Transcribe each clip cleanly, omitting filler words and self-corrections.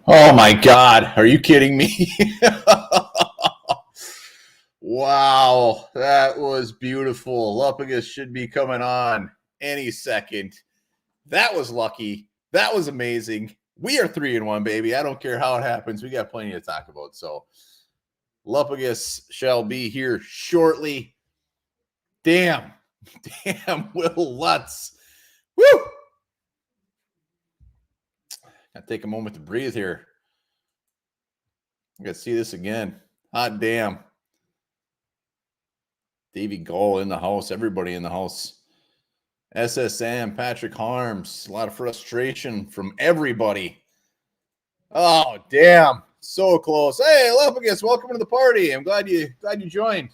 Oh my God. Are you kidding me? Wow. That was beautiful. Lupagus should be coming on any second. That was lucky. That was amazing. We are 3-1, baby. I don't care how it happens. We got plenty to talk about. So Lupagus shall be here shortly. Damn, Will Lutz. Woo! Gotta take a moment to breathe here. I gotta see this again. Hot damn. Davey Gull in the house. Everybody in the house. SSM, Patrick Harms. A lot of frustration from everybody. Oh, damn. So close. Hey, Lupagus, welcome to the party. I'm glad you joined.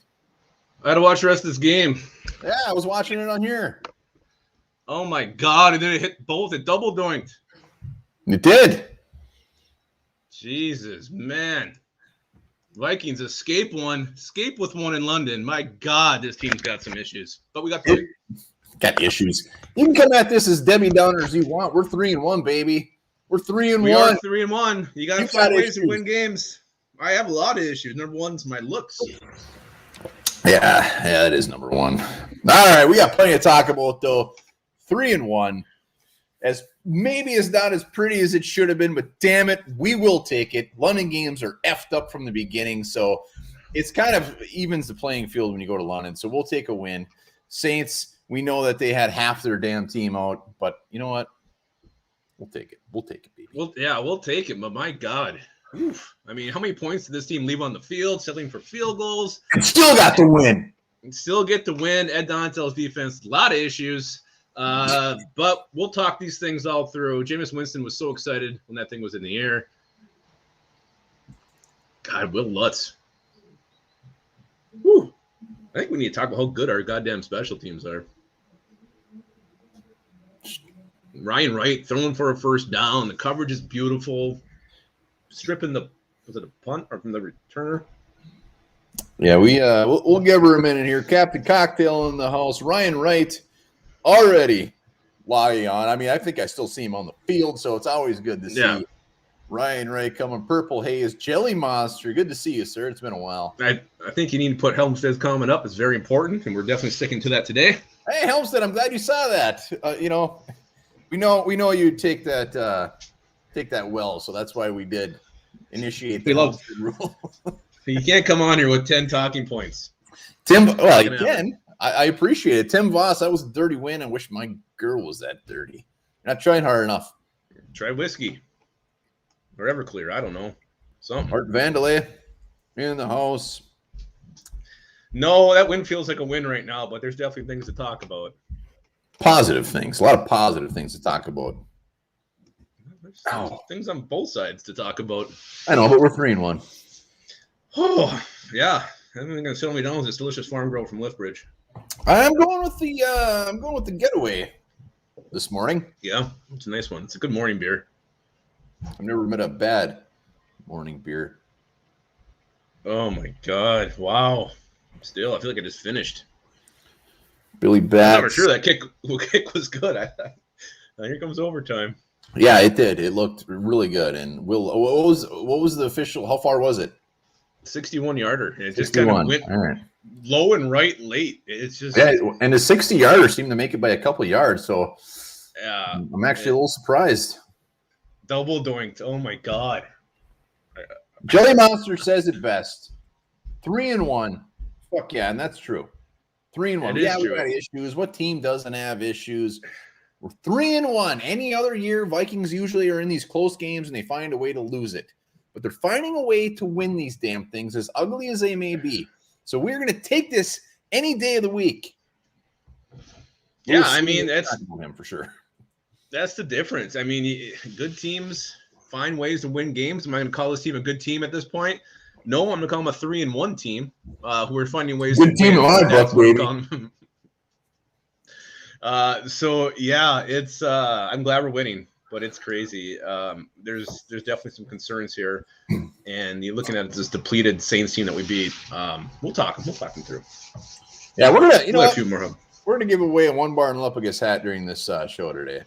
I had to watch the rest of this game. Yeah, I was watching it on here. Oh my God! And then it hit both. It double doinked. It did. Jesus, man. Vikings escape with one in London. My God, this team's got some issues. But we got the got issues. You can come at this as Debbie Downer as you want. We're 3-1, baby. We're 3-1. We are 3-1. You got to find ways to win games. I have a lot of issues. Number one's my looks. Yeah, that is number one. All right, we got plenty to talk about, though. 3-1. As maybe it's not as pretty as it should have been, but damn it, we will take it. London games are effed up from the beginning, so it's kind of evens the playing field when you go to London. So we'll take a win. Saints, we know that they had half their damn team out, but you know what? We'll take it. We'll take it, baby. We'll take it, but my God. Oof. I mean, how many points did this team leave on the field, settling for field goals? And still got the win. And still get to win. Ed Donatel's defense, a lot of issues. But we'll talk these things all through. Jameis Winston was so excited when that thing was in the air. God, Will Lutz. Whew. I think we need to talk about how good our goddamn special teams are. Ryan Wright throwing for a first down. The coverage is beautiful. Stripping was it a punt or from the returner? Yeah, we'll give her a minute here. Captain Cocktail in the house. Ryan Wright already lying on. I mean, I think I still see him on the field, so it's always good to see Ryan Wright coming. Purple Haze, Jelly Monster. Good to see you, sir. It's been a while. I think you need to put Helmstead's comment up. It's very important, and we're definitely sticking to that today. Hey, Helmstead, I'm glad you saw that. We know you take that well, so that's why we did initiate the Helmstead rule. You can't come on here with 10 talking points. Tim, well, you can. I appreciate it. Tim Voss, that was a dirty win. I wish my girl was that dirty. You're not trying hard enough. Try whiskey. Or Everclear. I don't know. Something. Art Vandalay in the house. No, that win feels like a win right now, but there's definitely things to talk about. Positive things. A lot of positive things to talk about. There's things on both sides to talk about. I know, but we're 3-1. Oh, yeah. I'm going to settle me down with this delicious farm girl from Lithbridge. I'm going with the getaway this morning. Yeah, it's a nice one. It's a good morning beer. I've never met a bad morning beer. Oh my God! Wow. Still, I feel like I just finished. Billy Bats. I'm not sure that kick was good. Here comes overtime. Yeah, it did. It looked really good. And what was the official? How far was it? 61-yarder. It just kind of went low and right late. It's just and the 60-yarder seemed to make it by a couple of yards. So I'm actually a little surprised. Double doinked. Oh my God. Jelly Monster says it best. 3-1. Fuck yeah, and that's true. 3-1. Yeah, we got issues. What team doesn't have issues? We're 3-1. Any other year, Vikings usually are in these close games and they find a way to lose it. But they're finding a way to win these damn things, as ugly as they may be. So we're going to take this any day of the week. Yeah, I mean, that's him for sure. That's the difference. I mean, good teams find ways to win games. Am I going to call this team a good team at this point? No, I'm going to call them a 3-1 team who are finding ways good to win. Good team in my book, baby. So yeah, it's I'm glad we're winning, but it's crazy. There's definitely some concerns here, and you're looking at this depleted Saints team that we beat. We'll talk them through. Yeah, we're gonna a few more. We're gonna give away a one bar and Lupagus hat during this show today.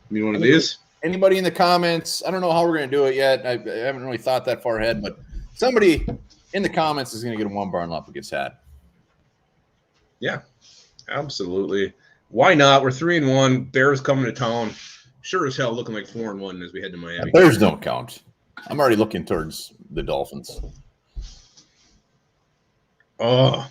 You need one of these? Anybody in the comments? I don't know how we're going to do it yet. I haven't really thought that far ahead, but somebody in the comments is going to get a one barn lump against hat. Yeah, absolutely. Why not? We're 3-1. Bears coming to town. Sure as hell looking like 4-1 as we head to Miami. Bears don't count. I'm already looking towards the Dolphins. Oh,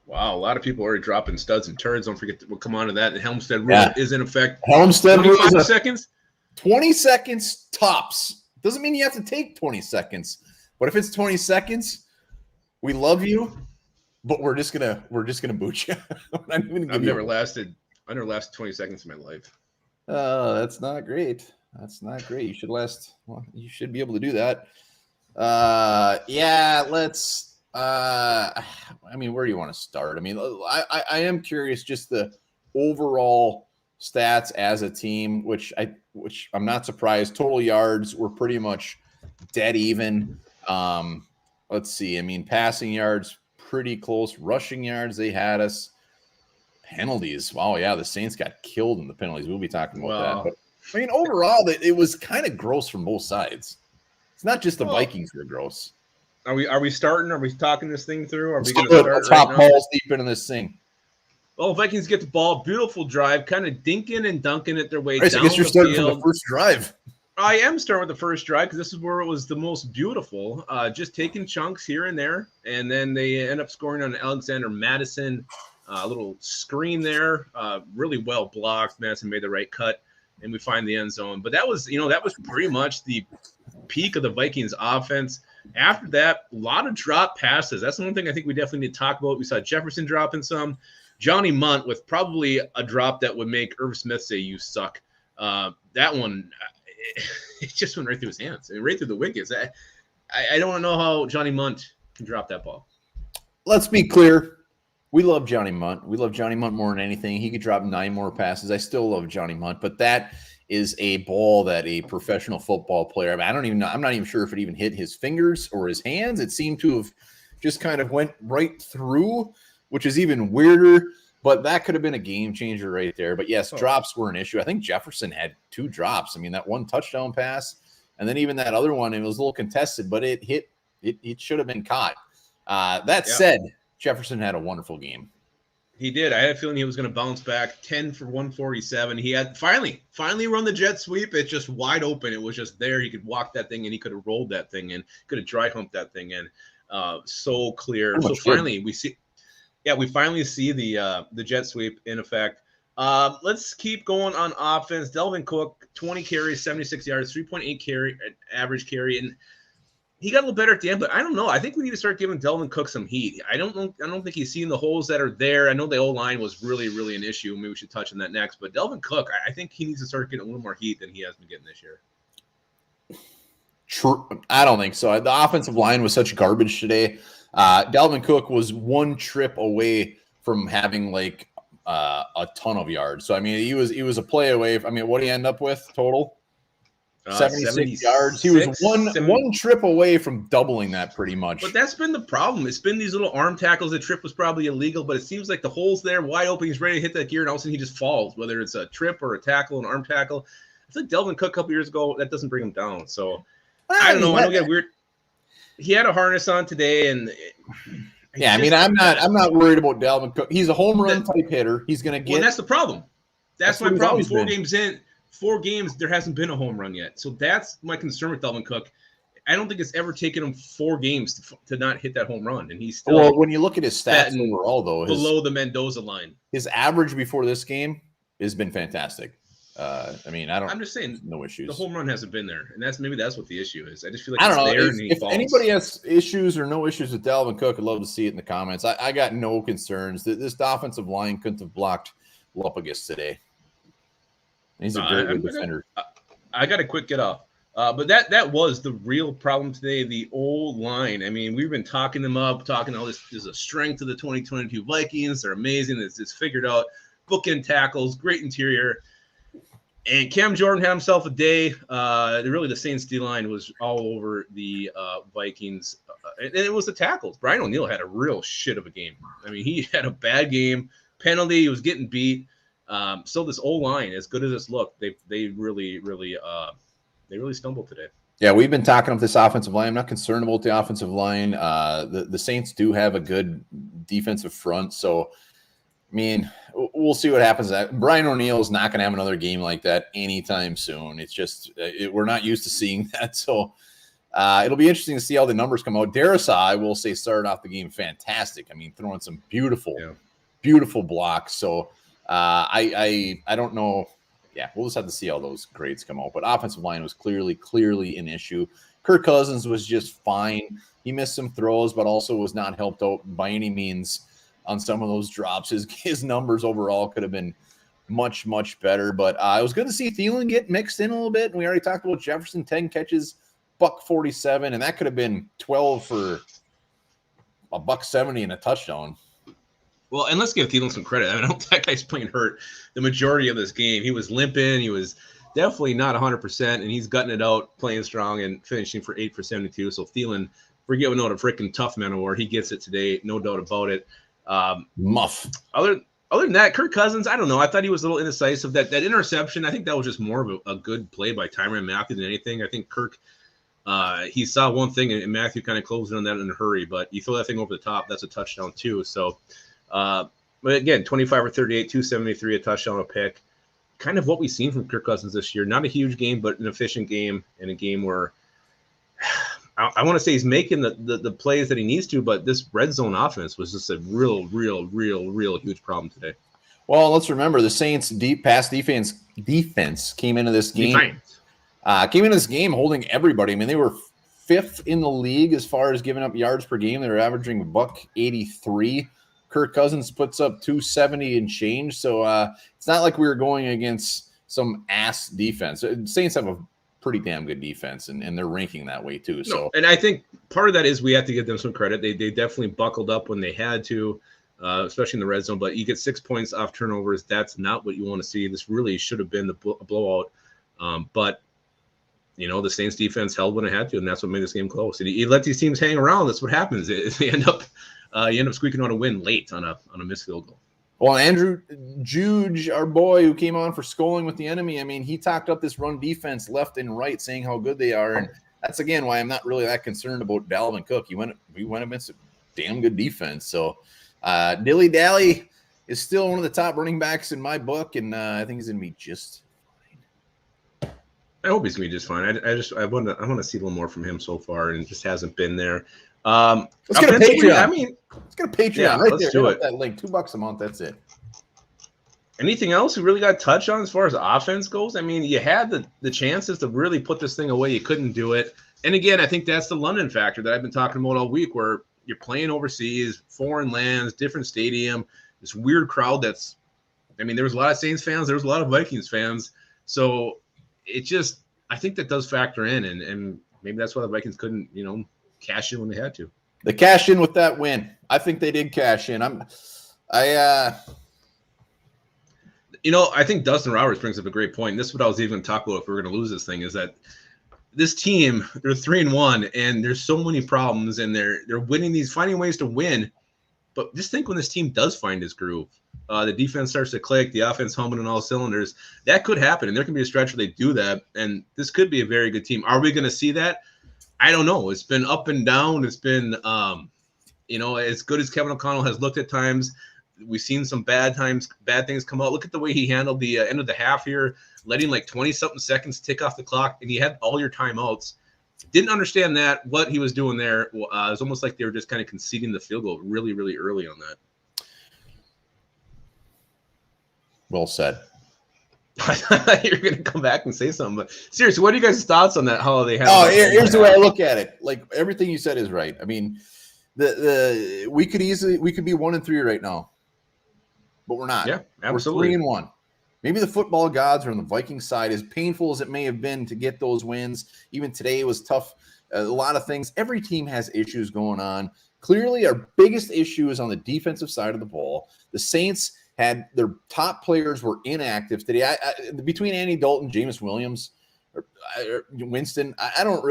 wow. A lot of people are already dropping studs and turds. Don't forget we'll come on to that. The Helmstead rule is in effect. Helmstead rule 25 seconds? 20 seconds tops. Doesn't mean you have to take 20 seconds. But if it's 20 seconds, we love you, but we're just gonna boot you. I've never lasted 20 seconds in my life. That's not great. That's not great. You should last. Well, you should be able to do that. Yeah. Let's. I mean, where do you want to start? I mean, I am curious just the overall stats as a team, which I'm not surprised. Total yards were pretty much dead even. Let's see. I mean, passing yards pretty close. Rushing yards, they had us. Penalties. Wow, yeah, the Saints got killed in the penalties. We'll be talking about that. But I mean, overall, it was kind of gross from both sides. It's not just the Vikings were gross. Are we starting? Are we talking this thing through? Are we going to start top balls deep into this thing? Well, Vikings get the ball. Beautiful drive, kind of dinking and dunking it their way down. I guess you're starting field. from the first drive. I am starting with the first drive because this is where it was the most beautiful. Just taking chunks here and there, and then they end up scoring on Alexander Madison. A little screen there, really well blocked. Madison made the right cut, and we find the end zone. But that was pretty much the peak of the Vikings offense. After that, a lot of drop passes. That's the one thing I think we definitely need to talk about. We saw Jefferson dropping some. Johnny Munt with probably a drop that would make Irv Smith say, "You suck." That one, it just went right through his hands and right through the wickets. I don't know how Johnny Munt can drop that ball. Let's be clear. We love Johnny Munt. We love Johnny Munt more than anything. He could drop 9 more passes. I still love Johnny Munt, but that is a ball that a professional football player, I mean, I don't even know. I'm not even sure if it even hit his fingers or his hands. It seemed to have just kind of went right through, which is even weirder, but that could have been a game changer right there. But yes, drops were an issue. I think Jefferson had 2 drops. I mean, that one touchdown pass, and then even that other one, it was a little contested, but it hit. It should have been caught. That said, Jefferson had a wonderful game. He did. I had a feeling he was going to bounce back. 10 for 147. He had finally run the jet sweep. It's just wide open. It was just there. He could walk that thing in. He could have rolled that thing in. Could have dry humped that thing in. So clear. So finally we see. Yeah, we finally see the jet sweep in effect. Let's keep going on offense. Dalvin Cook, 20 carries, 76 yards, 3.8 average carry, and he got a little better at the end, but I don't know. I think we need to start giving Dalvin Cook some heat. I don't think he's seen the holes that are there. I know the O-line was really, really an issue. Maybe we should touch on that next. But Dalvin Cook, I think he needs to start getting a little more heat than he has been getting this year. True. I don't think so. The offensive line was such garbage today. Dalvin Cook was 1 trip away from having like a ton of yards. So I mean, he was a play away. I mean, what did he end up with total? 76 yards. He was one trip away from doubling that pretty much. But that's been the problem. It's been these little arm tackles. The trip was probably illegal, but it seems like the hole's there, wide open. He's ready to hit that gear, and all of a sudden he just falls, whether it's a trip or a tackle, an arm tackle. I think Dalvin Cook a couple years ago, that doesn't bring him down. So I don't know. I don't get weird. He had a harness on today, and yeah, I mean, I'm not worried about Dalvin Cook. He's a home run type hitter. He's going to get. Well, that's the problem. That's my problem. 4 games, there hasn't been a home run yet. So that's my concern with Dalvin Cook. I don't think it's ever taken him 4 games to not hit that home run, and he's still. Well, when you look at his stats overall, though, below the Mendoza line, his average before this game has been fantastic. I mean, I'm just saying, no issues. The home run hasn't been there, and that's what the issue is. I just feel like I don't know there if anybody has issues or no issues with Dalvin Cook. I'd love to see it in the comments. I got no concerns. This offensive line couldn't have blocked Lupagus today. He's a great defender. I got a quick get off. But that was the real problem today, the O-line. I mean, we've been talking them up, talking all this is a strength of the 2022 Vikings. They're amazing. It's figured out. Bookend tackles, great interior. And Cam Jordan had himself a day. Really, the Saints D-line was all over the Vikings. And it was the tackles. Brian O'Neill had a real shit of a game. I mean, he had a bad game. Penalty. He was getting beat. So this O-line, as good as it's looked, they really stumbled today. Yeah, we've been talking about this offensive line. I'm not concerned about the offensive line. The Saints do have a good defensive front, so I mean, we'll see what happens. Brian O'Neill is not going to have another game like that anytime soon. It's just we're not used to seeing that, so it'll be interesting to see how the numbers come out. Darrisaw, I will say, started off the game fantastic. I mean, throwing some beautiful blocks. So I don't know. Yeah, we'll just have to see how those grades come out. But offensive line was clearly an issue. Kirk Cousins was just fine. He missed some throws, but also was not helped out by any means on some of those drops. His numbers overall could have been much better. But it was good to see Thielen get mixed in a little bit. And we already talked about Jefferson, 10 catches, $147, and that could have been 12 for $170 and a touchdown. Well, and let's give Thielen some credit. I mean, that guy's playing hurt the majority of this game. He was limping. He was definitely not 100%, and he's gutting it out, playing strong and finishing for 8 for 72. So Thielen, we're giving out a freaking tough man award. He gets it today, no doubt about it. Muff. Other than that, Kirk Cousins, I don't know. I thought he was a little indecisive. That interception, I think that was just more of a good play by Tyrann Mathieu than anything. I think Kirk, he saw one thing, and Matthew kind of closed in on that in a hurry. But you throw that thing over the top, that's a touchdown too. So, but again, 25 or 38, 273, a touchdown, a pick. Kind of what we've seen from Kirk Cousins this year. Not a huge game, but an efficient game, and a game where I want to say he's making the plays that he needs to, but this red zone offense was just a real huge problem today. Well, let's remember the Saints' deep pass defense came into this game. Holding everybody. I mean, they were 5th in the league as far as giving up yards per game. They were averaging $183. Kirk Cousins puts up 270 and change. So it's not like we were going against some ass defense. Saints have a pretty damn good defense, and they're ranking that way too. So, and I think part of that is we have to give them some credit. They definitely buckled up when they had to, especially in the red zone. But you get 6 points off turnovers. That's not what you want to see. This really should have been the blowout. But the Saints defense held when it had to, and that's what made this game close. And you let these teams hang around. That's what happens. They end up squeaking out a win late on a missed field goal. Well, Andrew Juge, our boy who came on for Scoling with the Enemy, I mean, he talked up this run defense left and right, saying how good they are. And that's, again, why I'm not really that concerned about Dalvin Cook. We went against a damn good defense. So Dilly Dally is still one of the top running backs in my book, and I think he's going to be just fine. I hope he's going to be just fine. I want to see a little more from him so far, and it just hasn't been there. Let's get a Patreon. Let's get a Patreon. Yeah, right let's there. do it. That link, $2 a month. That's it. Anything else we really got to touch on as far as offense goes? I mean, you had the chances to really put this thing away. You couldn't do it. And again, I think that's the London factor that I've been talking about all week, where you're playing overseas, foreign lands, different stadium, this weird crowd there was a lot of Saints fans. There was a lot of Vikings fans. So I think that does factor in, and maybe that's why the Vikings couldn't, cash in when they had to. They cashed in with that win. I think they did cash in. I think Dustin Roberts brings up a great point. And this is what I was even going to talk about if we were going to lose this thing, is that this team, they're 3-1, and there's so many problems, and they're winning these, finding ways to win. But just think when this team does find his groove, the defense starts to click, the offense humming on all cylinders, that could happen. And there can be a stretch where they do that. And this could be a very good team. Are we going to see that? I don't know. It's been up and down. It's been, as good as Kevin O'Connell has looked at times, we've seen some bad things come out. Look at the way he handled the end of the half here, letting 20-something seconds tick off the clock, and he had all your timeouts. Didn't understand what he was doing there. It was almost like they were just kind of conceding the field goal really, really early on that. Well said. I thought you were going to come back and say something, but seriously, what are you guys' thoughts on that? How they have? Oh, here's the way I look at it. Like, everything you said is right. I mean, we could be 1-3 right now, but we're not. Yeah, absolutely. We're 3-1. Maybe the football gods are on the Vikings side. As painful as it may have been to get those wins, even today it was tough. A lot of things. Every team has issues going on. Clearly, our biggest issue is on the defensive side of the ball. The Saints had their top players were inactive today. Between Andy Dalton, Jameis Williams, or Winston, I don't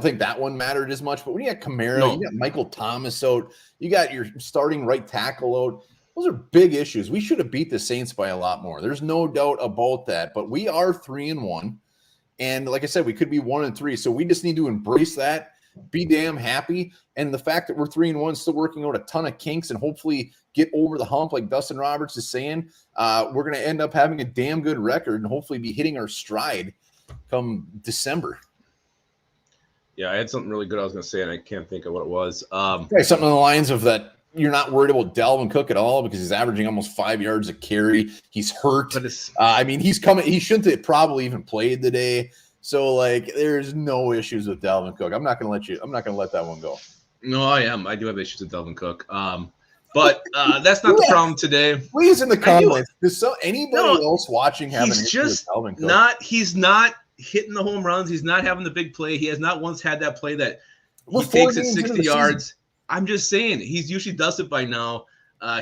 think that one mattered as much. But when you got Kamara, you got Michael Thomas out, you got your starting right tackle out. Those are big issues. We should have beat the Saints by a lot more. There's no doubt about that. But we are 3-1. And like I said, we could be 1-3. So we just need to embrace that, be damn happy. And the fact that we're 3-1, still working out a ton of kinks and hopefully get over the hump, like Dustin Roberts is saying, we're going to end up having a damn good record and hopefully be hitting our stride come December. Yeah, I had something really good I was going to say, and I can't think of what it was. Something on the lines of that you're not worried about Dalvin Cook at all because he's averaging almost 5 yards a carry. He's hurt. But he's coming. He shouldn't have probably even played today. So, like, there's no issues with Dalvin Cook. I'm not going to let that one go. No, I am. I do have issues with Dalvin Cook. But that's not the problem today. Please, in the comments, does anybody else watching have an issue with Dalvin Cook? He's not hitting the home runs. He's not having the big play. He has not once had that play that he takes at 60 yards. I'm just saying, he's usually does it by now.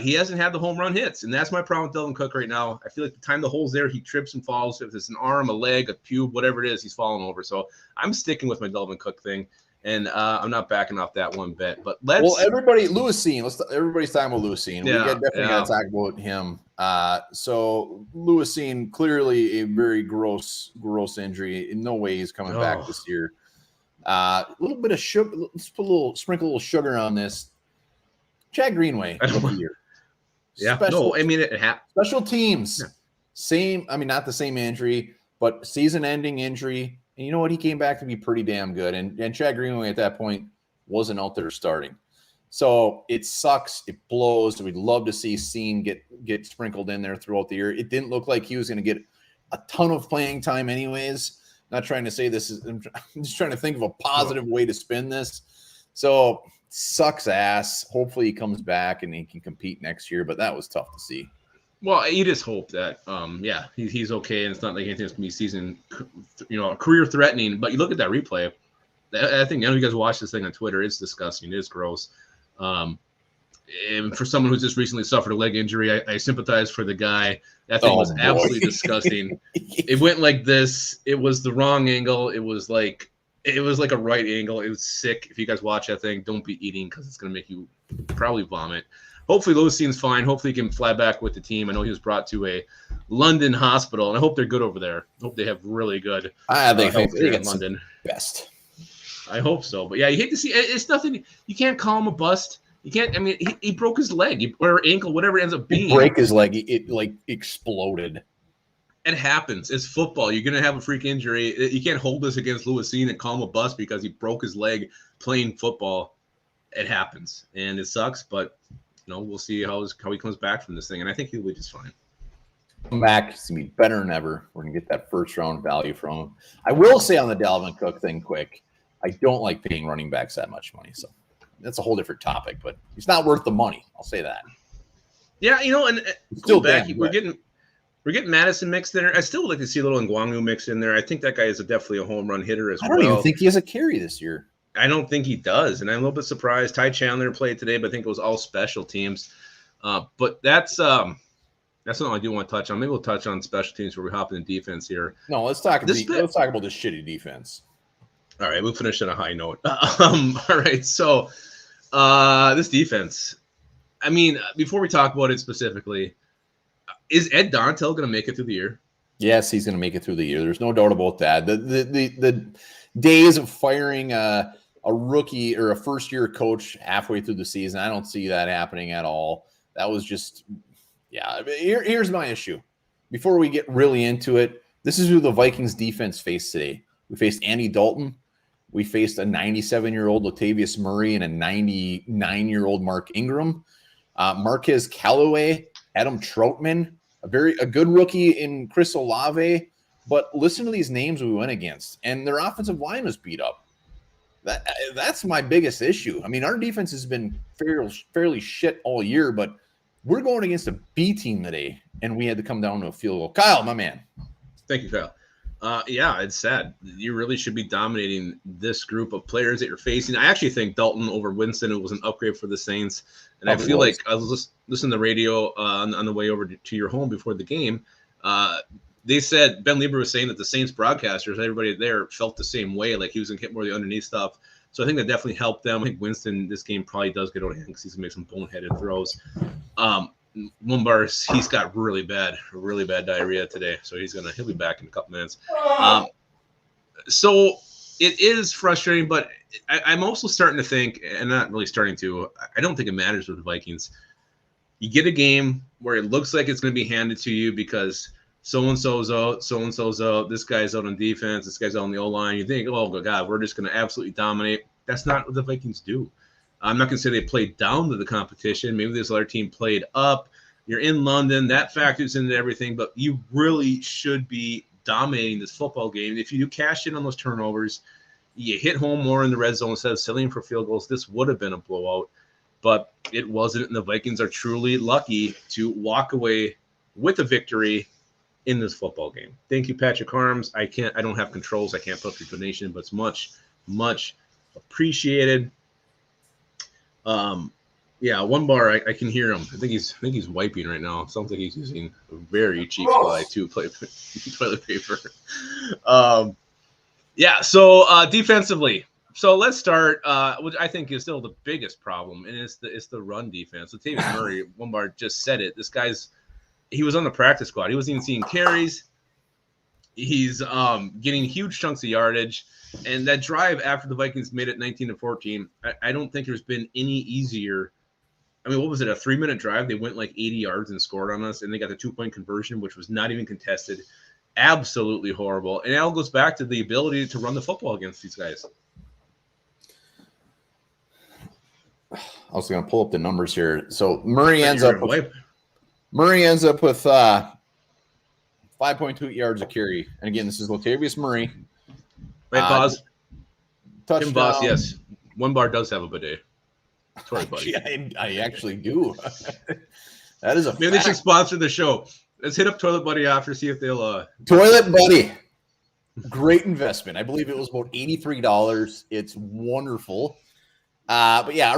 He hasn't had the home run hits, and that's my problem with Dalvin Cook right now. I feel like the time the hole's there, he trips and falls. If it's an arm, a leg, a pube, whatever it is, he's falling over. So I'm sticking with my Dalvin Cook thing, and I'm not backing off that one bit. But everybody's talking about Lewis Cine. We definitely got to talk about him. So Lewis Cine, clearly a very gross injury. In no way he's coming back this year. A little bit of sugar. Let's sprinkle a little sugar on this. Chad Greenway, year. Yeah, it happened. Special teams, same. I mean, not the same injury, but season-ending injury. And you know what? He came back to be pretty damn good. And Chad Greenway at that point wasn't out there starting. So it sucks. It blows. We'd love to see Cine get sprinkled in there throughout the year. It didn't look like he was going to get a ton of playing time anyways. Not trying to say I'm just trying to think of a positive way to spin this. So sucks ass. Hopefully he comes back and he can compete next year, but that was tough to see. Well, you just hope that, he's okay, and it's not like anything's going to be season, career threatening. But you look at that replay. I think none of you guys watch this thing on Twitter. It's disgusting. It's gross. And for someone who's just recently suffered a leg injury, I sympathize for the guy. That thing was absolutely disgusting. It went like this. It was the wrong angle. It was like a right angle. It was sick. If you guys watch that thing, don't be eating because it's going to make you probably vomit. Hopefully, Lewis Cine's fine. Hopefully, he can fly back with the team. I know he was brought to a London hospital, and I hope they're good over there. I hope they have really good healthcare in London. Best. I hope so. But, yeah, you hate to see – it's nothing – you can't call him a bust. You can't – I mean, he broke his leg or ankle, whatever it ends up being. Break his leg. It, exploded. It happens. It's football. You're going to have a freak injury. You can't hold this against Lewis Cine and call him a bust because he broke his leg playing football. It happens, and it sucks, but – we'll see how he comes back from this thing, and I think he'll be just fine. Come back, he's gonna be better than ever. We're gonna get that first round value from him. I will say on the Dalvin Cook thing, quick, I don't like paying running backs that much money, so that's a whole different topic. But he's not worth the money. I'll say that. Yeah, and still back. We're getting Madison mixed in there. I still would like to see a little Ngwangu mixed in there. I think that guy is definitely a home run hitter as well. I don't even think he has a carry this year. I don't think he does, and I'm a little bit surprised. Ty Chandler played today, but I think it was all special teams. But that's something I do want to touch on. Maybe we'll touch on special teams where we hop in defense here. No, let's talk about this shitty defense. All right, we'll finish on a high note. All right, so this defense. I mean, before we talk about it specifically, is Ed Dontel going to make it through the year? Yes, he's going to make it through the year. There's no doubt about that. The days of firing a rookie or a first-year coach halfway through the season, I don't see that happening at all. That was just, Here's my issue. Before we get really into it, this is who the Vikings defense faced today. We faced Andy Dalton. We faced a 97-year-old Latavius Murray and a 99-year-old Mark Ingram. Marquez Callaway, Adam Troutman, a good rookie in Chris Olave. But listen to these names we went against, and their offensive line was beat up. That's my biggest issue. I mean, our defense has been fairly shit all year, but we're going against a B team today, and we had to come down to a field goal. Kyle, my man. Thank you, Kyle. It's sad. You really should be dominating this group of players that you're facing. I actually think Dalton over Winston was an upgrade for the Saints, and I feel like I was listening to the radio on the way over to your home before the game. They said Ben Lieber was saying that the Saints broadcasters, everybody there felt the same way, like he was going to hit more of the underneath stuff. So I think that definitely helped them. I think Winston, this game probably does get out of hand because he's going to make some boneheaded throws. He's got really bad diarrhea today, so he'll be back in a couple minutes. So it is frustrating, but I'm also starting to think, and not really starting to, I don't think it matters with the Vikings. You get a game where it looks like it's going to be handed to you because so-and-so's out, this guy's out on defense, this guy's out on the O-line. You think, oh, God, we're just going to absolutely dominate. That's not what the Vikings do. I'm not going to say they played down to the competition. Maybe this other team played up. You're in London. That factors into everything, but you really should be dominating this football game. If you cash in on those turnovers, you hit home more in the red zone instead of settling for field goals, this would have been a blowout, but it wasn't, and the Vikings are truly lucky to walk away with a victory in this football game. Thank you, Patrick Harms. I don't have controls. I can't put up your donation, but it's much, much appreciated. Yeah, one bar I can hear him. I think he's wiping right now. Sounds like he's using a very cheap ply to play toilet paper. Yeah. So defensively, so let's start. Which I think is still the biggest problem, and it's the run defense. So Latavius Murray, one bar just said it. He was on the practice squad. He wasn't even seeing carries. He's getting huge chunks of yardage. And that drive after the Vikings made it 19-14, I don't think there's been any easier. I mean, what was it, a 3-minute drive? They went like 80 yards and scored on us, and they got the 2-point conversion, which was not even contested. Absolutely horrible. And it all goes back to the ability to run the football against these guys. I was going to pull up the numbers here. So Murray ends up with 5.2 yards a carry. And again, this is Latavius Murray. Wait, pause. Touchdown. Tim Boss, yes. One bar does have a bidet. Sorry, buddy. I actually do. That is a Maybe they should sponsor the show. Let's hit up Toilet Buddy after, see if they'll Toilet Buddy. Great investment. I believe it was about $83. It's wonderful. But yeah,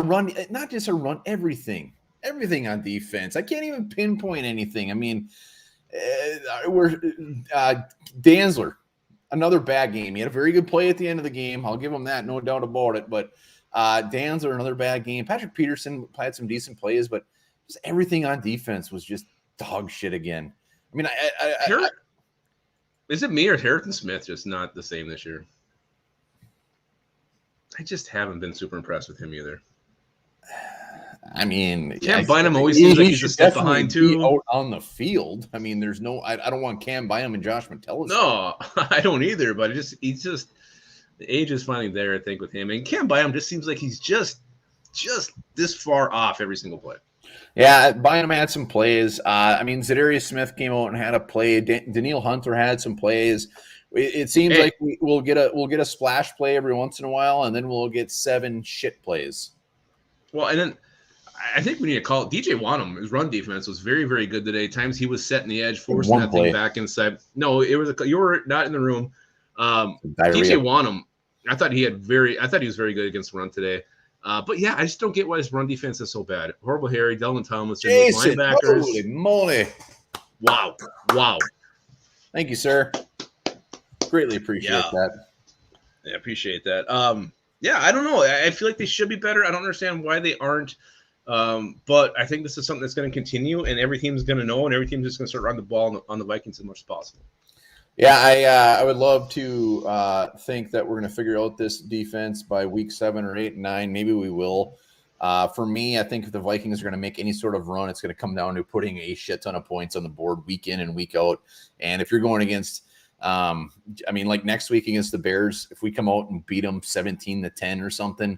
not just a run, everything on defense. I can't even pinpoint anything. I mean, we're Dantzler. Another bad game. He had a very good play at the end of the game. I'll give him that, no doubt about it. But Dantzler, another bad game. Patrick Peterson had some decent plays, but just everything on defense was just dog shit again. I mean, is it me or Harrison Smith just not the same this year? I just haven't been super impressed with him either. I mean, Cam Bynum always seems like he's a step behind too. Out on the field. I mean, there's no. I don't want Cam Bynum and Josh Metellus. No, I don't either. But he's just the age is finally there. I think with him and Cam Bynum just seems like he's just this far off every single play. Yeah, Bynum had some plays. I mean, Zadarius Smith came out and had a play. Daniil Hunter had some plays. It seems like we'll get a splash play every once in a while, and then we'll get 7 shit plays. Well, and then. I think we need to call DJ Wanham. His run defense was very, very good today. Times he was setting the edge, forcing that thing back inside. No, it was you were not in the room. DJ Wanham, I thought he was very good against the run today. But yeah, I just don't get why his run defense is so bad. Horrible Harry, Delvin Thomas, Jason, linebackers. Holy moly! Wow. Thank you, sir. Greatly appreciate that. Yeah, appreciate that. Yeah, I don't know. I feel like they should be better. I don't understand why they aren't. But I think this is something that's going to continue, and every team's going to know, and every team's just going to start running the ball on the Vikings as much as possible. Yeah, I would love to think that we're going to figure out this defense by week 7 or 8 and 9. Maybe we will. For me, I think if the Vikings are going to make any sort of run, it's going to come down to putting a shit ton of points on the board week in and week out. And if you're going against, like next week against the Bears, if we come out and beat them 17-10 or something,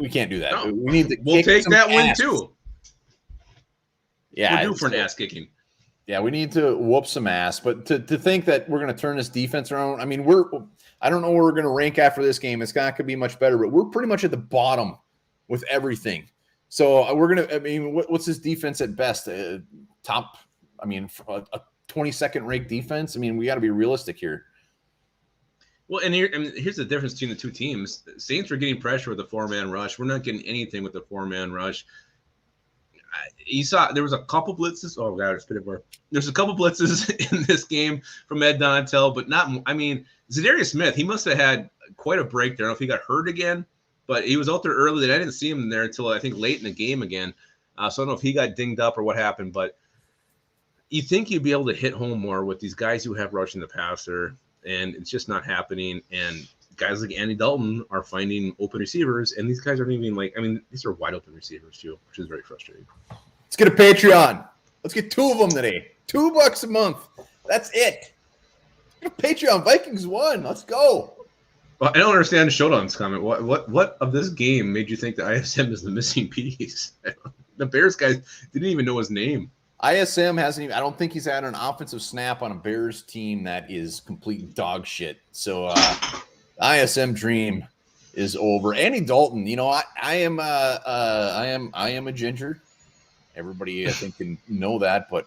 we can't do that. No. We'll take that win too. Yeah, we're due for an ass kicking. Yeah, we need to whoop some ass. But to think that we're going to turn this defense around, I mean, I don't know where we're going to rank after this game. It's not going to be much better, but we're pretty much at the bottom with everything. So we're going to. I mean, what's this defense at best? Top. I mean, a 22nd ranked defense. I mean, we got to be realistic here. Well, and here's the difference between the two teams. Saints are getting pressure with the 4-man rush. We're not getting anything with the 4-man rush. You saw there was a couple blitzes. Oh, God, it's been more. There's a couple blitzes in this game from Ed Donatel, but not – I mean, Zadarius Smith, he must have had quite a break there. I don't know if he got hurt again, but he was out there early. I didn't see him there until I think late in the game again. So I don't know if he got dinged up or what happened, but you think you'd be able to hit home more with these guys who have rushing the passer, and it's just not happening. And guys like Andy Dalton are finding open receivers, and these guys aren't even these are wide open receivers too, which is very frustrating. Let's get a Patreon. Let's get 2 of them today. $2 a month. That's it. Let's get a Patreon. Vikings won. Let's go. Well, I don't understand Showdown's comment. What of this game made you think that ISM is the missing piece? The Bears guys didn't even know his name. ISM hasn't even, I don't think he's had an offensive snap on a Bears team that is complete dog shit. So ISM dream is over. Andy Dalton, I am a ginger. Everybody I think can know that, but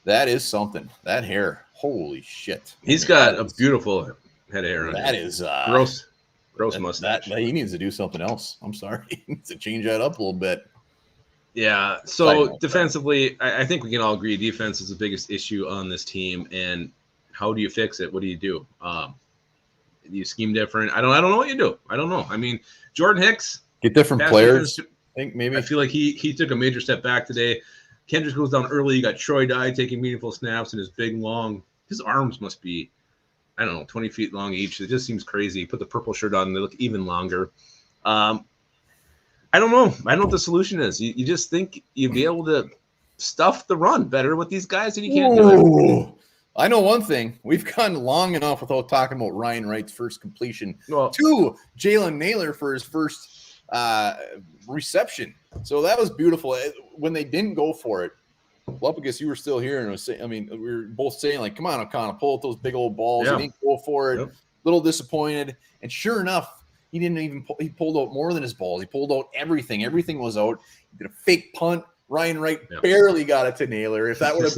that is something. That hair, holy shit. He's got a beautiful head of hair on. That is gross mustache. He needs to do something else. I'm sorry. He needs to change that up a little bit. Yeah, so defensively, I think we can all agree defense is the biggest issue on this team. And how do you fix it? What do? Do you scheme different? I don't know what you do. I don't know. I mean, Jordan Hicks. Get different players. I feel like he took a major step back today. Kendricks goes down early. You got Troy Dye taking meaningful snaps, and his arms must be, 20 feet long each. It just seems crazy. Put the purple shirt on, and they look even longer. I don't know. I don't know what the solution is. You just think you'd be able to stuff the run better with these guys, and you can't do it. I know one thing. We've gone long enough without talking about Ryan Wright's first completion to Jalen Naylor for his first reception. So that was beautiful. When they didn't go for it, Lupagus, you were still here, and we were both saying, like, come on, O'Connell, pull out those big old balls. Yeah. He didn't go for it. Yep. Little disappointed. And sure enough, he didn't even he pulled out more than his balls. He pulled out everything. Everything was out. He did a fake punt. Ryan Wright barely got it to Naylor. If that would have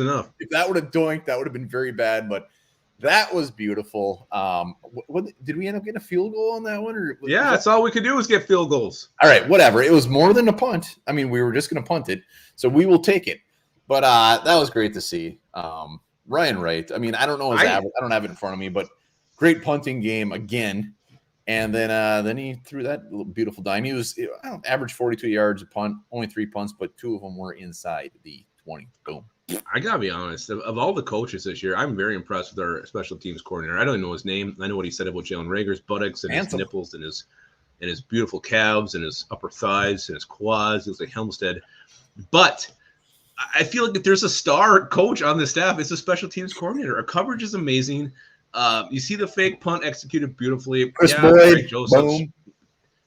doinked, that would have been very bad. But that was beautiful. Did we end up getting a field goal on that one? Or that's all we could do was get field goals. All right, whatever. It was more than a punt. I mean, we were just going to punt it, so we will take it. But that was great to see. Ryan Wright. I mean, I don't know his average. I don't have it in front of me, but great punting game again. And then he threw that little beautiful dime. He was average 42 yards a punt, only 3 punts, but 2 of them were inside the 20. Boom. I gotta be honest. Of all the coaches this year, I'm very impressed with our special teams coordinator. I don't even know his name. I know what he said about Jalen Rager's buttocks and his nipples and his beautiful calves and his upper thighs and his quads. It was like Helmstead. But I feel like if there's a star coach on the staff, it's a special teams coordinator. Our coverage is amazing. You see the fake punt executed beautifully.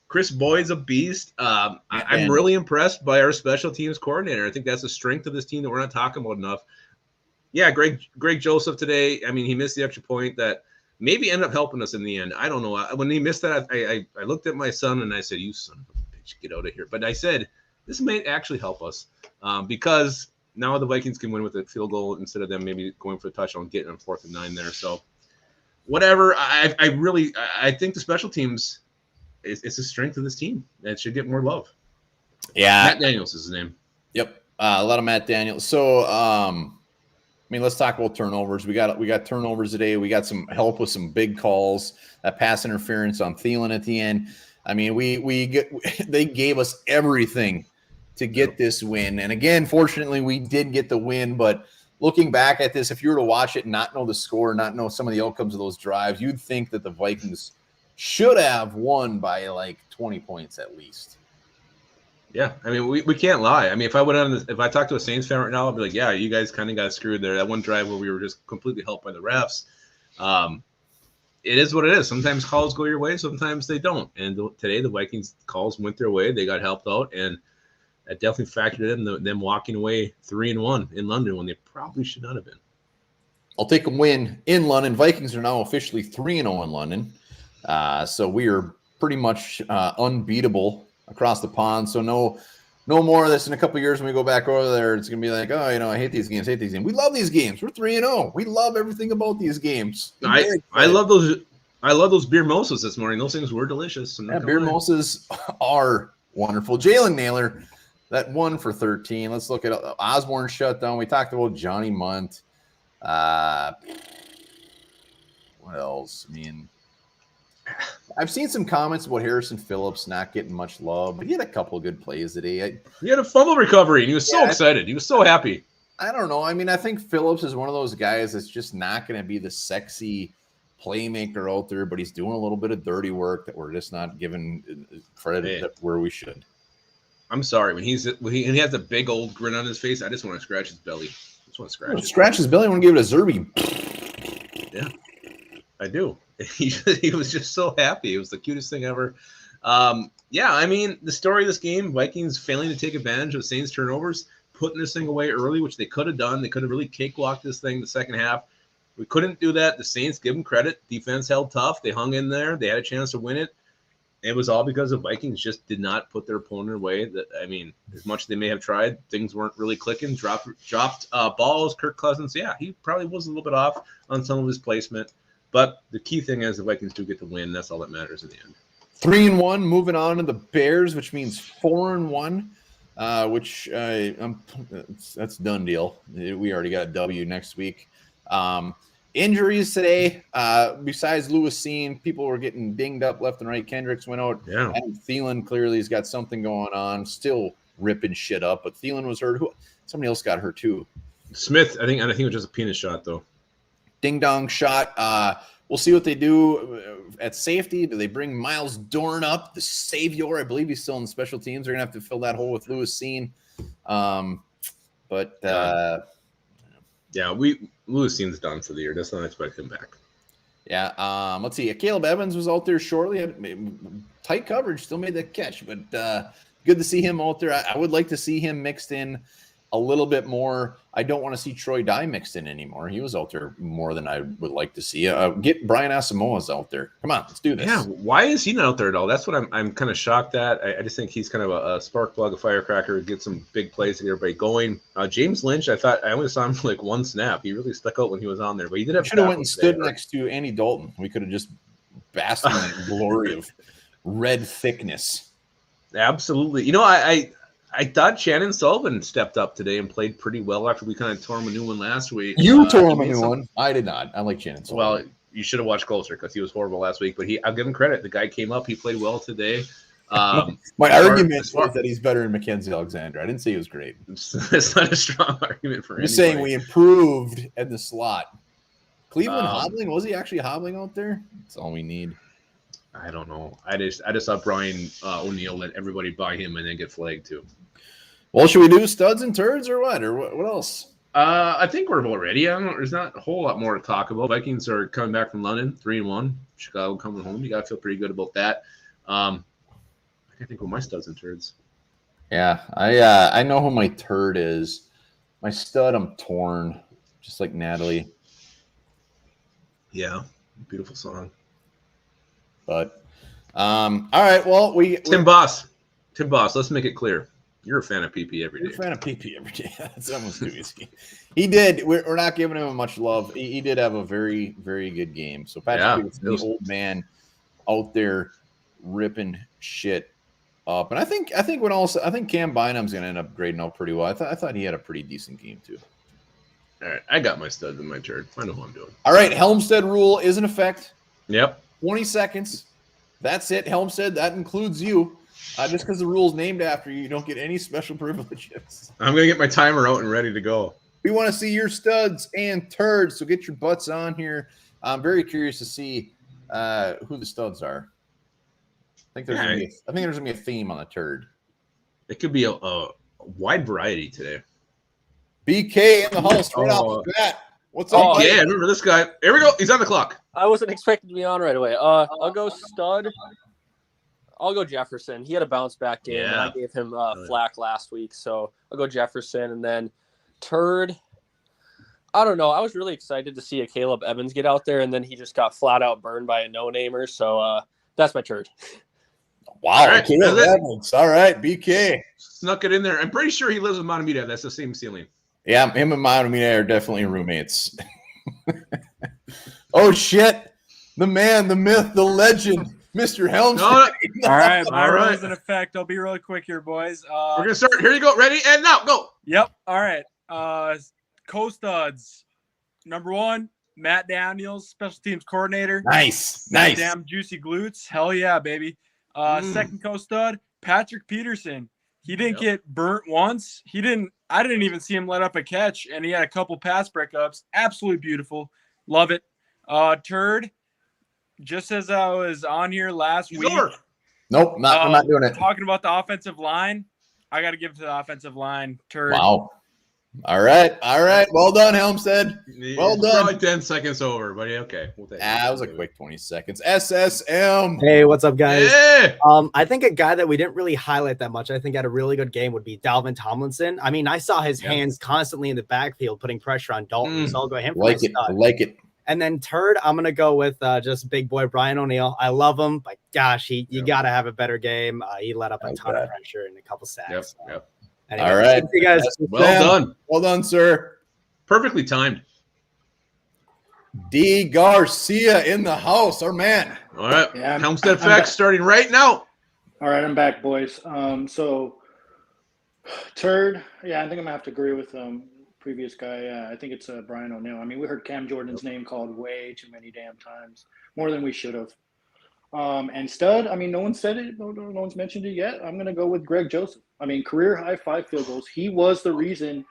Chris Boyd's a beast. I'm really impressed by our special teams coordinator. I think that's the strength of this team that we're not talking about enough. Yeah, Greg Joseph today. I mean, he missed the extra point that maybe ended up helping us in the end. I don't know. When he missed that, I looked at my son and I said, "You son of a bitch, get out of here." But I said, this may actually help us because now the Vikings can win with a field goal instead of them maybe going for the touchdown, getting on 4th and 9 there. So whatever. I think the special teams it's the strength of this team. It should get more love. Yeah. Matt Daniels is his name. Yep. A lot of Matt Daniels. So, let's talk about turnovers. We got turnovers today. We got some help with some big calls, that pass interference on Thielen at the end. I mean, they gave us everything to get this win. And again, fortunately, we did get the win, but looking back at this, if you were to watch it and not know the score, not know some of the outcomes of those drives, you'd think that the Vikings should have won by like 20 points at least. Yeah, I mean, we can't lie. I mean, if I talked to a Saints fan right now, I'd be like, yeah, you guys kind of got screwed there. That one drive where we were just completely helped by the refs. It is what it is. Sometimes calls go your way, sometimes they don't. And today the Vikings calls went their way. They got helped out, and that definitely factored in them walking away 3-1 in London when they probably should not have been. I'll take a win in London. Vikings are now officially 3-0 in London. So we are pretty much unbeatable across the pond. So no more of this in a couple of years when we go back over there. It's going to be like, oh, I hate these games. We love these games. We're 3-0. We love everything about these games. I love those. I love those beer mimosas this morning. Those things were delicious. Yeah, beer mimosas are wonderful. Jalen Naylor, that 1 for 13. Let's look at Osborne shutdown. We talked about Johnny Munt. What else? I mean, I've seen some comments about Harrison Phillips not getting much love, but he had a couple of good plays today. He had a fumble recovery, and he was so excited. He was so happy. I don't know. I mean, I think Phillips is one of those guys that's just not going to be the sexy playmaker out there, but he's doing a little bit of dirty work that we're just not giving credit where we should. I'm sorry. When he has a big old grin on his face, I just want to scratch his belly. I just want to scratch his belly. I want to give it a Zerby. Yeah, I do. He was just so happy. It was the cutest thing ever. Yeah, I mean, the story of this game, Vikings failing to take advantage of Saints turnovers, putting this thing away early, which they could have done. They could have really cakewalked this thing the second half. We couldn't do that. The Saints, give them credit. Defense held tough. They hung in there. They had a chance to win it. It was all because the Vikings just did not put their opponent away. That, I mean, as much as they may have tried, things weren't really clicking. Dropped balls. Kirk Cousins, yeah, he probably was a little bit off on some of his placement. But the key thing is the Vikings do get the win. That's all that matters in the end. 3-1, moving on to the Bears, which means 4-1, which that's done deal. We already got a W next week. Injuries today, besides Lewis Cine, people were getting dinged up left and right. Kendricks went out. Yeah. And Thielen clearly has got something going on, still ripping shit up. But Thielen was hurt. Somebody else got hurt too. Smith, I think it was just a penis shot though. Ding dong shot. We'll see what they do at safety. Do they bring Miles Dorn up, the savior? I believe he's still in the special teams. They're gonna have to fill that hole with Lewis Cine. Lewis Cine's done for the year. That's not expect him back. Yeah. Let's see. Caleb Evans was out there shortly. Tight coverage, still made that catch, but good to see him out there. I would like to see him mixed in a little bit more. I don't want to see Troy Dye mixed in anymore. He was out there more than I would like to see. Get Brian Asamoah's out there. Come on, let's do this. Yeah, why is he not out there at all? That's what I'm kind of shocked at. I just think he's kind of a spark plug, a firecracker, get some big plays to get everybody going. James Lynch, I thought I only saw him for like one snap. He really stuck out when he was on there, but he did have. Should have went and stood next to Andy Dalton. We could have just basked in the glory of red thickness. Absolutely. You know, I thought Shannon Sullivan stepped up today and played pretty well after we kind of tore him a new one last week. You tore him a new one. I did not. I like Shannon Sullivan. Well, you should have watched closer because he was horrible last week. But I'll give him credit. The guy came up. He played well today. My argument is that he's better than Mackenzie Alexander. I didn't say he was great. It's not a strong argument for anybody. Saying we improved at the slot. Cleveland hobbling? Was he actually hobbling out there? That's all we need. I don't know. I just saw Brian O'Neill let everybody buy him and then get flagged too. Well, should we do studs and turds or what? Or what else? I think we're about ready. There's not a whole lot more to talk about. Vikings are coming back from London, 3-1. Chicago coming home. You got to feel pretty good about that. I can't think of my studs and turds. Yeah, I know who my turd is. My stud, I'm torn, just like Natalie. Yeah, beautiful song. But all right, well, Tim Boss. Let's make it clear. You're a fan of PP every day. You're a fan of PP every day. That's almost too easy. He did. We're not giving him much love. He did have a very, very good game. So Patrick, the old man out there ripping shit up. And I think Cam Bynum's going to end up grading out pretty well. I thought he had a pretty decent game too. All right, I got my studs and my turd. I know what I'm doing. All right, Helmstead rule is in effect. Yep. 20 seconds. That's it, Helmstead. That includes you. Just because the rule's named after you, you don't get any special privileges. I'm going to get my timer out and ready to go. We want to see your studs and turds, so get your butts on here. I'm very curious to see who the studs are. I think there's going to be a theme on the turd. It could be a wide variety today. BK in the hull straight off the bat. What's up? Yeah, I remember this guy. Here we go. He's on the clock. I wasn't expecting to be on right away. I'll go stud. I'll go Jefferson. He had a bounce back game, and I gave him flack last week, so I'll go Jefferson. And then turd, I don't know. I was really excited to see a Caleb Evans get out there, and then he just got flat out burned by a no-namer. So that's my turd. Wow, all right, Caleb Evans. All right, BK snuck it in there. I'm pretty sure he lives with Montemita. That's the same ceiling. Yeah, him and Montemita are definitely roommates. Oh shit! The man, the myth, the legend. Mr. Helmstead. All right, my rule's in effect. I'll be really quick here, boys. We're going to start. Here you go. Ready? And now, go. Yep. All right. Co-studs. Number 1, Matt Daniels, special teams coordinator. Nice. Damn juicy glutes. Hell yeah, baby. Second co-stud, Patrick Peterson. He didn't get burnt once. I didn't even see him let up a catch, and he had a couple pass breakups. Absolutely beautiful. Love it. Turd, just as I was on here last week. Nope, I'm not doing it. Talking about the offensive line, I got to give it to the offensive line. Turd. Wow. All right. Well done, Helmstead. Well done. Probably 10 seconds over, but yeah, okay. We'll take it was a quick 20 seconds. SSM. Hey, what's up, guys? Hey! I think a guy that we didn't really highlight that much, I think had a really good game, would be Dalvin Tomlinson. I mean, I saw his hands constantly in the backfield putting pressure on Dalton, so I'll go him for like it. And then Turd, I'm going to go with just big boy Brian O'Neill. I love him, but gosh, you got to have a better game. He let up a ton of pressure and a couple sacks. Yep. Anyway, all right. You guys. Well done, sir. Perfectly timed. D. Garcia in the house, our man. All right. Yeah, Helmstead Facts starting right now. All right, I'm back, boys. So, Turd, yeah, I think I'm going to have to agree with previous guy. I think it's Brian O'Neill. I mean, we heard Cam Jordan's name called way too many damn times, more than we should have. And stud, I mean, no one said it. No one's mentioned it yet. I'm going to go with Greg Joseph. I mean, career high 5 field goals. He was the reason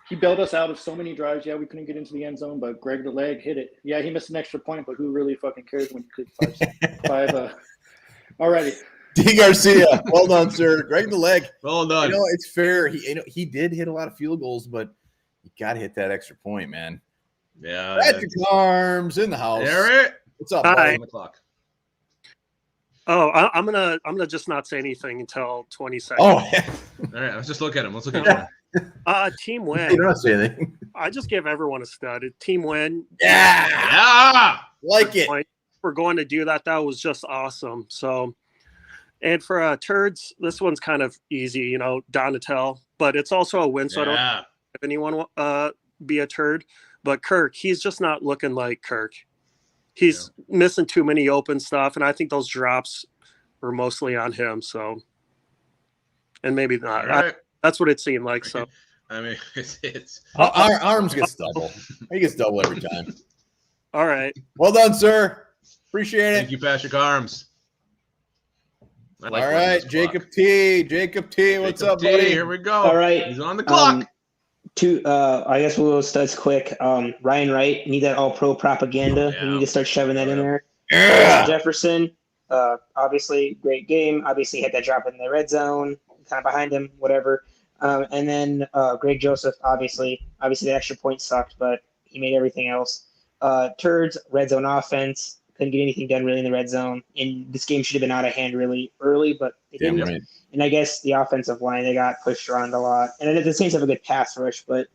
he bailed us out of so many drives. Yeah, we couldn't get into the end zone, but Greg the leg hit it. Yeah, he missed an extra point, but who really fucking cares when you could five alrighty. D. Garcia, well done, sir. Greg the leg. Well done. It's fair. He did hit a lot of field goals, but you got to hit that extra point, man. Yeah. Patrick Arms in the house. Eric, what's up? Hi. On the clock. Oh, I'm gonna just not say anything until 20 seconds. Oh, all right. Let's just look at him. Let's look at him. Team win. You don't say anything. I just give everyone a stud. Team win. Yeah. Like it. We're going to do that. That was just awesome. So, and for turds, this one's kind of easy, Donatel, but it's also a win. So I don't have anyone be a turd. But Kirk, he's just not looking like Kirk. He's missing too many open stuff, and I think those drops were mostly on him. So, and maybe not. Right. That's what it seemed like. So, I mean, it's our Arms gets double. He gets double every time. All right. Well done, sir. Appreciate it. Thank you, Patrick Arms. All right, Jacob T. What's up, buddy? Here we go. All right. He's on the clock. I guess we'll studs quick. Ryan Wright, need that all-pro propaganda. Yeah. We need to start shoving that in there. Yeah. Jefferson, obviously great game. Obviously had that drop in the red zone, kind of behind him, whatever. And then Greg Joseph, obviously the extra point sucked, but he made everything else. Turds, red zone offense. Couldn't get anything done really in the red zone. And this game should have been out of hand really early, but it didn't. Right. And I guess the offensive line, they got pushed around a lot. And the Saints have a good pass rush, but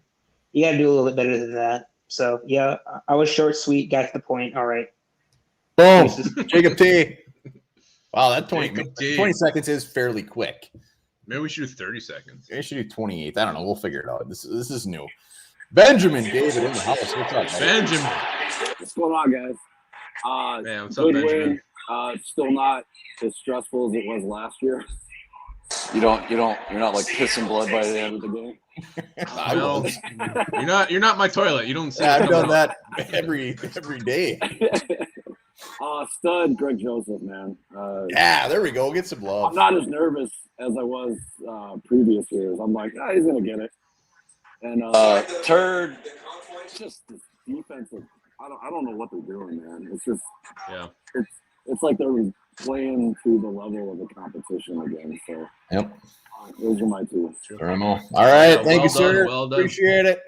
you got to do a little bit better than that. So, yeah, I was short, sweet, got to the point. All right. Boom. Jacob T. Wow, that 20 seconds is fairly quick. Maybe we should do 30 seconds. We should do 28. I don't know. We'll figure it out. This is new. Benjamin David in the house. What's up, Benjamin? What's going on, guys? Man, what's up, Benjamin? Still not as stressful as it was last year. You're not like pissing blood by the end of the game. I will. You're not my toilet. You don't say. Yeah, I've done that every day. Stud Greg Joseph, man. Yeah, there we go. Get some love. I'm not as nervous as I was previous years. I'm like, he's gonna get it. And Turd, just the defensive. I don't know what they're doing, man. It's just it's like they're playing to the level of the competition again. So those are my two. All right, thank you, done, sir. Well done. Appreciate it.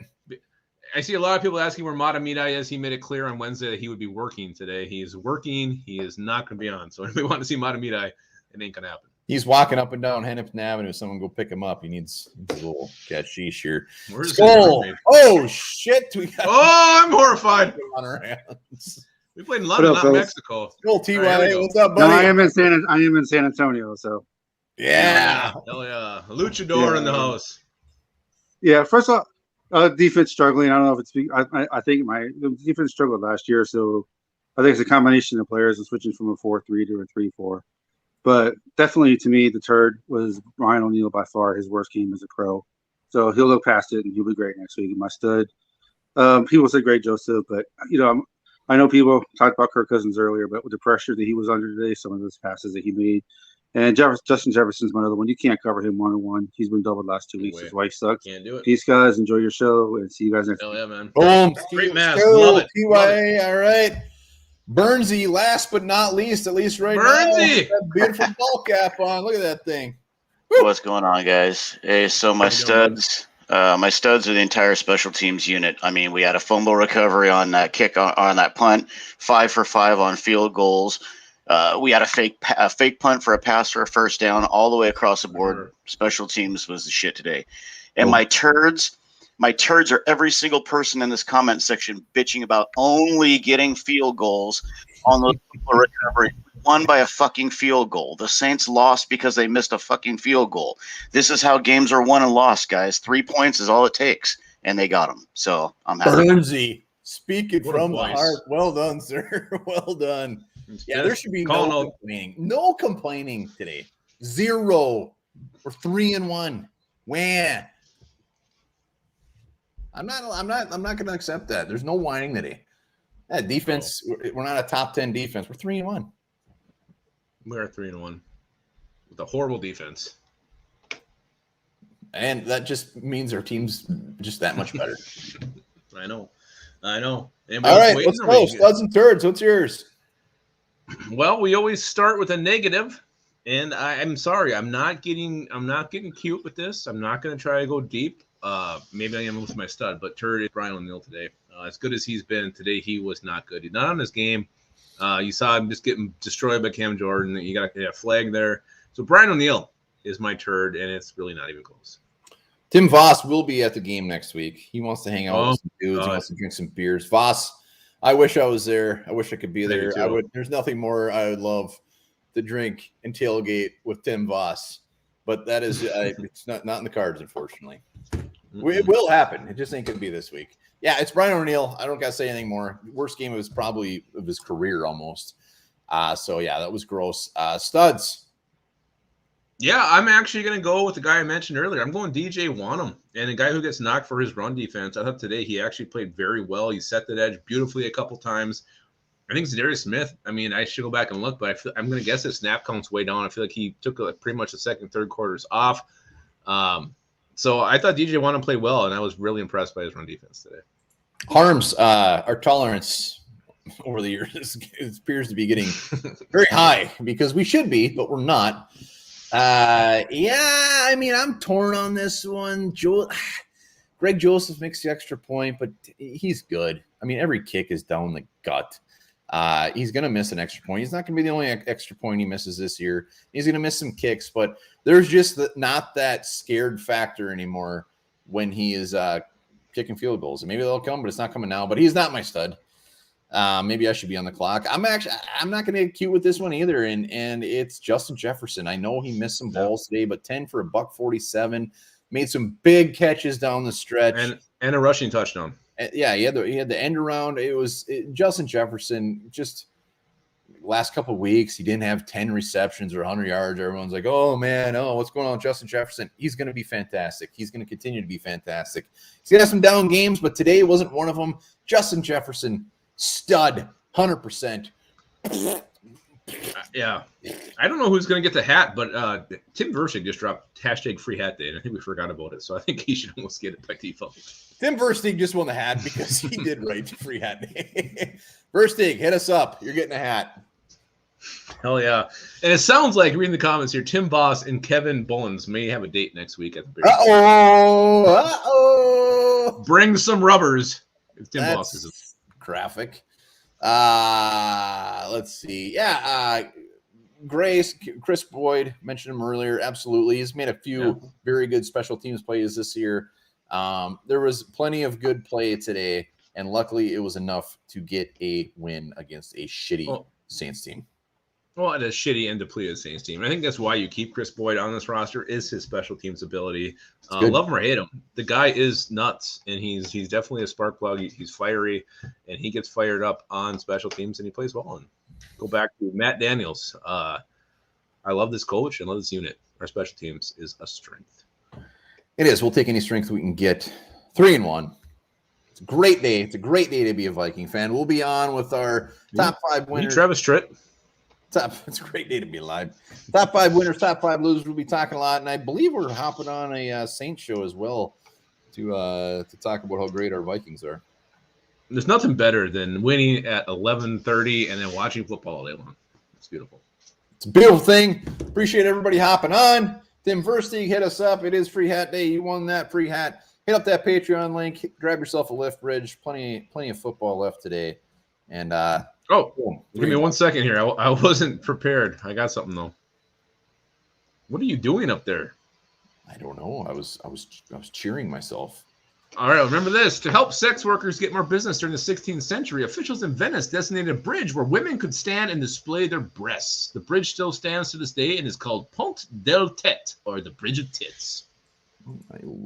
I see a lot of people asking where Matamida is. He made it clear on Wednesday that he would be working today. He is working. He is not going to be on. So if we want to see Matamida, it ain't going to happen. He's walking up and down Hennepin Avenue. Someone go pick him up. He needs a little cashish here. Where's Skull. Oh, shit. I'm horrified. On our hands. We played in London, not Mexico. Skull TY. Right, what's up, buddy? No, I am in San Antonio. So yeah. Hell yeah. A luchador in the house. Yeah. First off, defense struggling. I don't know if it's. I think the defense struggled last year, so I think it's a combination of players and switching from a 4-3 to a 3-4. But definitely, to me, the turd was Ryan O'Neill by far his worst game as a pro. So he'll look past it and he'll be great next week. My stud, People say Greg Joseph, but I know people talked about Kirk Cousins earlier, but with the pressure that he was under today, some of those passes that he made, and Justin Jefferson's my other one. You can't cover him 1-on-1. He's been doubled last 2 weeks. His wife sucks. Can't do it. Peace, guys. Enjoy your show, and see you guys next week. Yeah, man. Boom. Great mask. Love it. TYA. All right. Burnsy, last but not least, at least right Burnsy. now. That beautiful ball cap on. Look at that thing. What's going on, guys? Hey, so my studs are the entire special teams unit. I mean, we had a fumble recovery on that kick on that punt, 5 for 5 on field goals. We had a fake punt for a pass for a first down, all the way across the board. Special teams was the shit today. And my turds are every single person in this comment section bitching about only getting field goals on those recovery. Won by a fucking field goal. The Saints lost because they missed a fucking field goal. This is how games are won and lost, guys. 3 points is all it takes, and they got them. So I'm happy. Burnsy, speaking from the heart. Well done, sir. Well done. Yeah, there should be no complaining. No complaining today. 0. We're 3-1. Wah. I'm not going to accept that. There's no whining today. That defense, we're not a top 10 defense. We're 3-1. We are 3-1 with a horrible defense. And that just means our team's just that much better. I know. All right, let's go. Studs and turds. What's yours? Well, we always start with a negative, and I'm sorry, I'm not getting cute with this. I'm not going to try to go deep. Maybe I am with my stud, but turd is Brian O'Neill today. As good as he's been today, he was not good. He's not on this game. You saw him just getting destroyed by Cam Jordan. You got a flag there. So Brian O'Neill is my turd, and it's really not even close. Tim Voss will be at the game next week. He wants to hang out with some dudes. He wants to drink some beers. Voss, I wish I was there. I wish I could be there. There's nothing more I would love to drink and tailgate with Tim Voss. But that is it's not in the cards, unfortunately. It will happen. It just ain't going to be this week. Yeah, it's Brian O'Neill. I don't got to say anything more. Worst game of his career almost. So, yeah, that was gross. Studs. Yeah, I'm actually going to go with the guy I mentioned earlier. I'm going DJ Wanham, and a guy who gets knocked for his run defense. I thought today he actually played very well. He set that edge beautifully a couple times. I think Zadarius Smith, I mean, I should go back and look, but I'm going to guess his snap count's way down. I feel like he took pretty much the second, third quarters off. So I thought DJ Wanham played well, and I was really impressed by his run defense today. Harms, our tolerance over the years appears to be getting very high because we should be, but we're not. Yeah, I mean, I'm torn on this one. Greg Joseph makes the extra point, but he's good. I mean, every kick is down the gut. He's going to miss an extra point. He's not going to be the only extra point he misses this year. He's going to miss some kicks, but there's just not that scared factor anymore when he is kicking field goals. And maybe they'll come, but it's not coming now. But he's not my stud. Maybe I should be on the clock. I'm not going to get cute with this one either. And it's Justin Jefferson. I know he missed some balls today, but 10 for $147, made some big catches down the stretch and a rushing touchdown. Yeah, he had the end around. Justin Jefferson. Just last couple of weeks, he didn't have 10 receptions or 100 yards. Everyone's like, "Oh man, what's going on with Justin Jefferson?" He's going to be fantastic. He's going to continue to be fantastic. He's going to have some down games, but today wasn't one of them. Justin Jefferson, stud, 100%. Yeah, I don't know who's going to get the hat, but Tim Versick just dropped #free hat day, and I think we forgot about it. So I think he should almost get it by default. Tim Verstig just won the hat because he did write free hat day. Verstig, hit us up. You're getting a hat. Hell yeah. And it sounds like, reading the comments here, Tim Boss and Kevin Bullens may have a date next week at the Bears. Uh-oh. Bring some rubbers. If Tim Boss is graphic. Let's see. Yeah, Grace, Chris Boyd, mentioned him earlier. Absolutely. He's made a few very good special teams plays this year. There was plenty of good play today, and luckily it was enough to get a win against a shitty Saints team. Well, and a shitty and depleted Saints team. I think that's why you keep Chris Boyd on this roster is his special teams ability. Love him or hate him, the guy is nuts, and he's definitely a spark plug. He's fiery, and he gets fired up on special teams, and he plays well. And go back to Matt Daniels. I love this coach and love this unit. Our special teams is a strength. It is. We'll take any strength we can get. 3-1. It's a great day. It's a great day to be a Viking fan. We'll be on with our top 5 winners. Travis Tritt. It's a great day to be alive. Top 5 winners, top 5 losers. We'll be talking a lot, and I believe we're hopping on a Saints show as well to talk about how great our Vikings are. There's nothing better than winning at 11:30 and then watching football all day long. It's beautiful. It's a beautiful thing. Appreciate everybody hopping on. Tim Verstig, hit us up. It is free hat day. You won that free hat. Hit up that Patreon link. Grab yourself a lift bridge. Plenty of football left today. And give me 1 second here. I wasn't prepared. I got something though. What are you doing up there? I don't know. I was cheering myself. All right, remember this. To help sex workers get more business during the 16th century, officials in Venice designated a bridge where women could stand and display their breasts. The bridge still stands to this day and is called Ponte del Tet, or the Bridge of Tits.